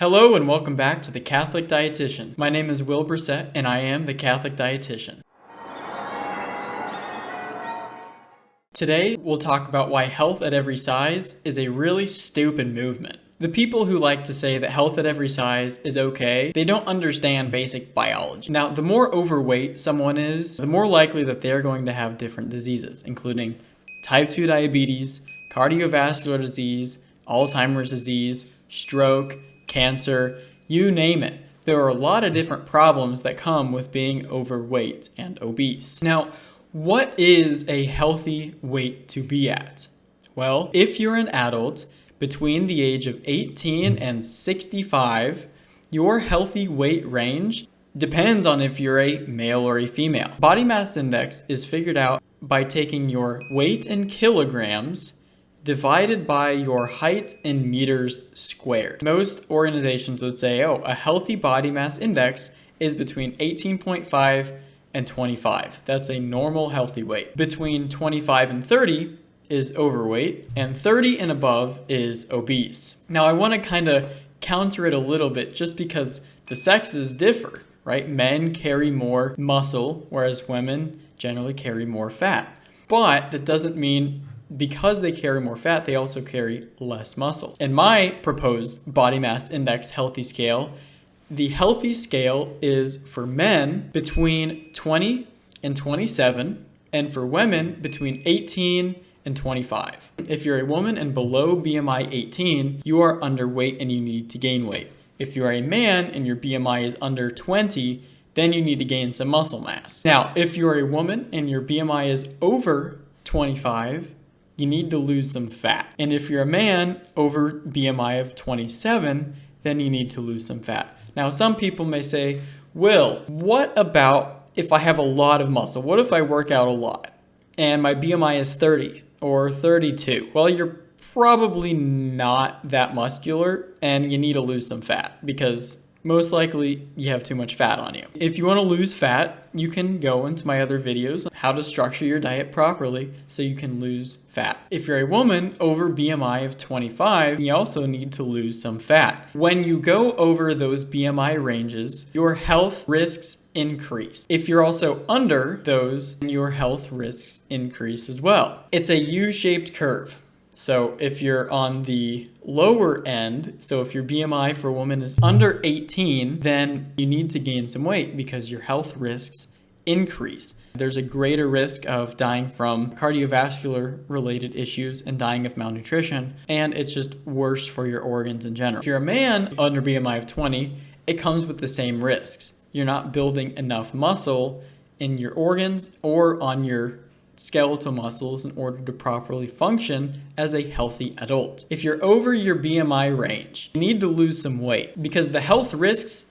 Hello and welcome back to the Catholic Dietitian. My name is Will Brissett and I am the Catholic Dietitian. Today we'll talk about why health at every size is a really stupid movement. The people who like to say that health at every size is okay, they don't understand basic biology. Now, the more overweight someone is, the more likely that they're going to have different diseases, including type 2 diabetes, cardiovascular disease, Alzheimer's disease, stroke, cancer, you name it. There are a lot of different problems that come with being overweight and obese. Now, what is a healthy weight to be at? Well, if you're an adult between the age of 18 and 65, your healthy weight range depends on if you're a male or a female. Body mass index is figured out by taking your weight in kilograms divided by your height in meters squared. Most organizations would say, a healthy body mass index is between 18.5 and 25. That's a normal healthy weight. Between 25 and 30 is overweight, and 30 and above is obese. Now, I want to kind of counter it a little bit just because the sexes differ, right? Men carry more muscle, whereas women generally carry more fat. But that doesn't mean because they carry more fat, they also carry less muscle. In my proposed body mass index healthy scale, the healthy scale is for men between 20 and 27, and for women between 18 and 25. If you're a woman and below BMI 18, you are underweight and you need to gain weight. If you're a man and your BMI is under 20, then you need to gain some muscle mass. Now, if you're a woman and your BMI is over 25, you need to lose some fat. And if you're a man over BMI of 27, then you need to lose some fat. Now, some people may say, Will, what about if I have a lot of muscle? What if I work out a lot and my BMI is 30 or 32? Well, you're probably not that muscular and you need to lose some fat because most likely you have too much fat on you. If you want to lose fat, you can go into my other videos on how to structure your diet properly so you can lose fat. If you're a woman over BMI of 25, you also need to lose some fat. When you go over those BMI ranges, your health risks increase. If you're also under those, your health risks increase as well. It's a U-shaped curve. So if you're on the lower end, so if your BMI for a woman is under 18, then you need to gain some weight because your health risks increase. There's a greater risk of dying from cardiovascular related issues and dying of malnutrition, and it's just worse for your organs in general. If you're a man under BMI of 20, it comes with the same risks. You're not building enough muscle in your organs or on your skeletal muscles in order to properly function as a healthy adult. If you're over your BMI range, you need to lose some weight because the health risks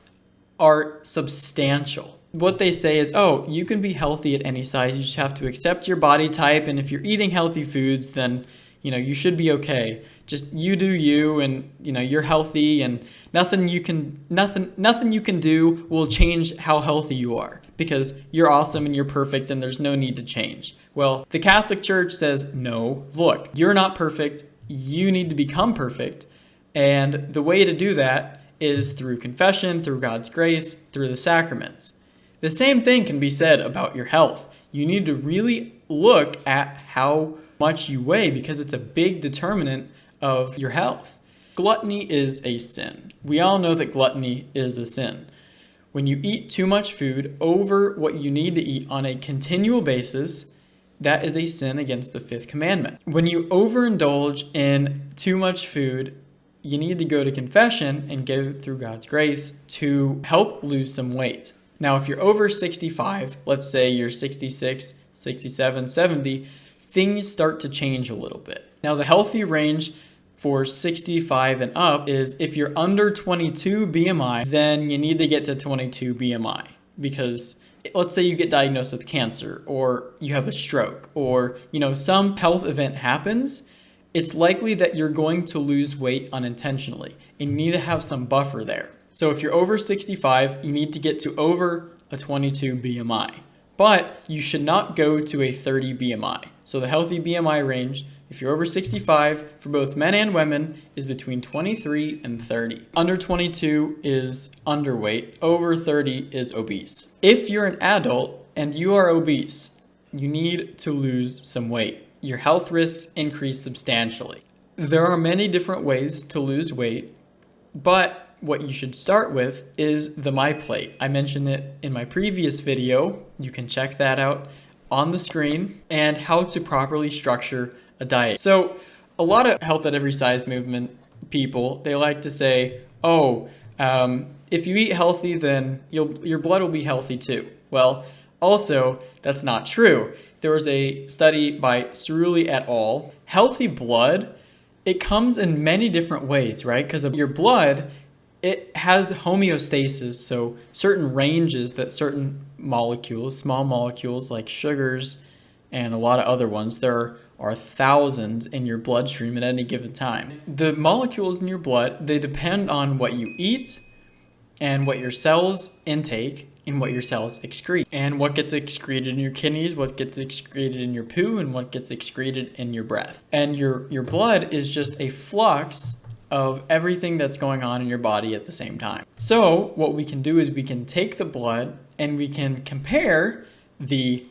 are substantial. What they say is, you can be healthy at any size. You just have to accept your body type. And if you're eating healthy foods, then, you should be okay. Just you do you, and, you're healthy, and nothing you can do will change how healthy you are because you're awesome and you're perfect and there's no need to change. Well, the Catholic Church says, no, look, you're not perfect. You need to become perfect. And the way to do that is through confession, through God's grace, through the sacraments. The same thing can be said about your health. You need to really look at how much you weigh because it's a big determinant of your health. Gluttony is a sin. We all know that gluttony is a sin. When you eat too much food over what you need to eat on a continual basis, that is a sin against the fifth commandment. When you overindulge in too much food, you need to go to confession and go through God's grace to help lose some weight. Now, if you're over 65, let's say you're 66, 67, 70, things start to change a little bit. Now, the healthy range for 65 and up is if you're under 22 BMI, then you need to get to 22 BMI because let's say you get diagnosed with cancer or you have a stroke or, some health event happens, it's likely that you're going to lose weight unintentionally and you need to have some buffer there. So if you're over 65, you need to get to over a 22 BMI, but you should not go to a 30 BMI. So the healthy BMI range if you're over 65, for both men and women, is between 23 and 30. Under 22 is underweight, over 30 is obese. If you're an adult and you are obese, you need to lose some weight. Your health risks increase substantially. There are many different ways to lose weight, but what you should start with is the My Plate. I mentioned it in my previous video. You can check that out on the screen, and how to properly structure a diet. So a lot of health at every size movement people, they like to say, if you eat healthy, then your blood will be healthy too. Well, also, that's not true. There was a study by Cerulli et al. Healthy blood, it comes in many different ways, right? Because of your blood, it has homeostasis, so certain ranges that certain molecules, small molecules like sugars and a lot of other ones, there are thousands in your bloodstream at any given time. The molecules in your blood, they depend on what you eat and what your cells intake and what your cells excrete. And what gets excreted in your kidneys, what gets excreted in your poo, and what gets excreted in your breath. And your blood is just a flux of everything that's going on in your body at the same time. So what we can do is we can take the blood and we can compare the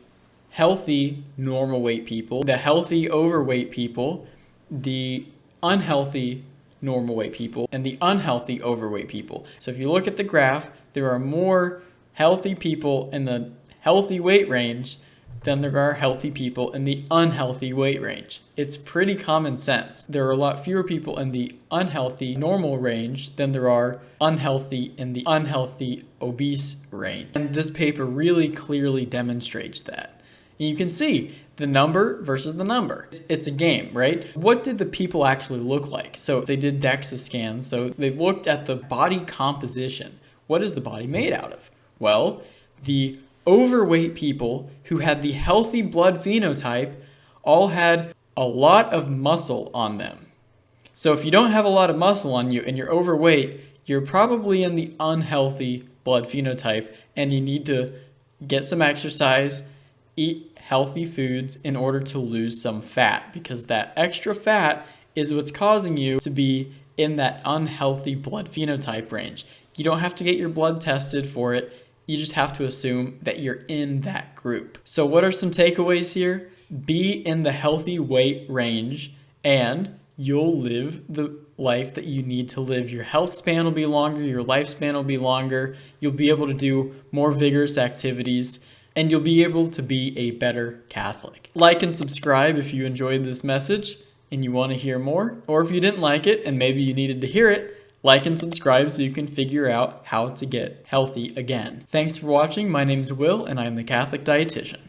healthy normal weight people, the healthy overweight people, the unhealthy normal weight people, and the unhealthy overweight people. So if you look at the graph, there are more healthy people in the healthy weight range than there are healthy people in the unhealthy weight range. It's pretty common sense. There are a lot fewer people in the unhealthy normal range than there are unhealthy in the unhealthy obese range. And this paper really clearly demonstrates that. And you can see the number versus the number. It's a game, right? What did the people actually look like? So they did DEXA scans. So they looked at the body composition. What is the body made out of? Well, the overweight people who had the healthy blood phenotype all had a lot of muscle on them. So if you don't have a lot of muscle on you and you're overweight, you're probably in the unhealthy blood phenotype, and you need to get some exercise, eat healthy foods in order to lose some fat, because that extra fat is what's causing you to be in that unhealthy blood phenotype range. You don't have to get your blood tested for it. You just have to assume that you're in that group. So what are some takeaways here? Be in the healthy weight range and you'll live the life that you need to live. Your health span will be longer, your lifespan will be longer, you'll be able to do more vigorous activities, and you'll be able to be a better Catholic. Like and subscribe if you enjoyed this message and you want to hear more, or if you didn't like it and maybe you needed to hear it, like and subscribe so you can figure out how to get healthy again. Thanks for watching. My name's Will, and I'm the Catholic Dietitian.